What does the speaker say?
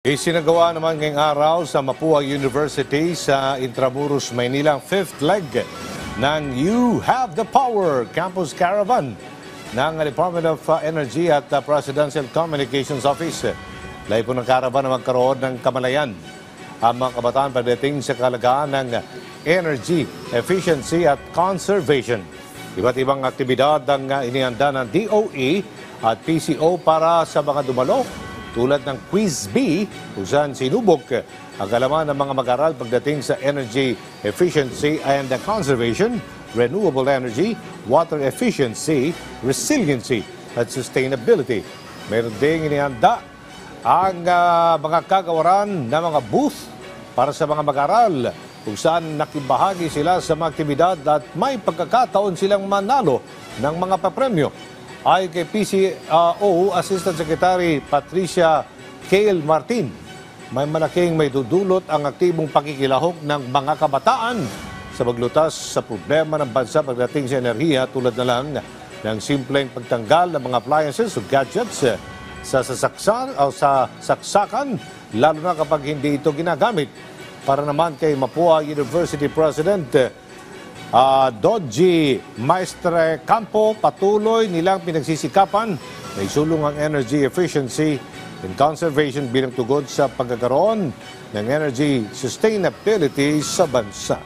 Isinagawa naman ngayong araw sa Mapua University sa Intramuros, Maynila, 5th leg ng You Have the Power Campus Caravan ng Department of Energy at Presidential Communications Office. Layo po ng caravan na magkaroon ng kamalayan ang mga kabataan pagdating sa kalagahan ng energy, efficiency at conservation. Iba't ibang aktibidad ang inihanda ng DOE at PCO para sa mga dumalo, tulad ng Quiz B, kung saan sinubok ang kalaman ng mga mag-aral pagdating sa energy efficiency and conservation, renewable energy, water efficiency, resiliency at sustainability. Meron ding inihanda ang mga kagawaran ng mga booth para sa mga mag-aral, kung saan nakibahagi sila sa mga aktibidad at may pagkakataon silang manalo ng mga papremyo. Ay kay PCO Assistant Secretary Patricia Cale Martin, may malaking may dudulot ang aktibong pakikilahok ng mga kabataan sa paglutas sa problema ng bansa pagdating sa enerhiya, tulad na lang ng simpleng pagtanggal ng mga appliances o gadgets sa saksakan, lalo na kapag hindi ito ginagamit. Para naman kay Mapua University President Dodgy Maestre Campo, patuloy nilang pinagsisikapan na isulong ang energy efficiency and conservation bilang tugon sa pagkakaroon ng energy sustainability sa bansa.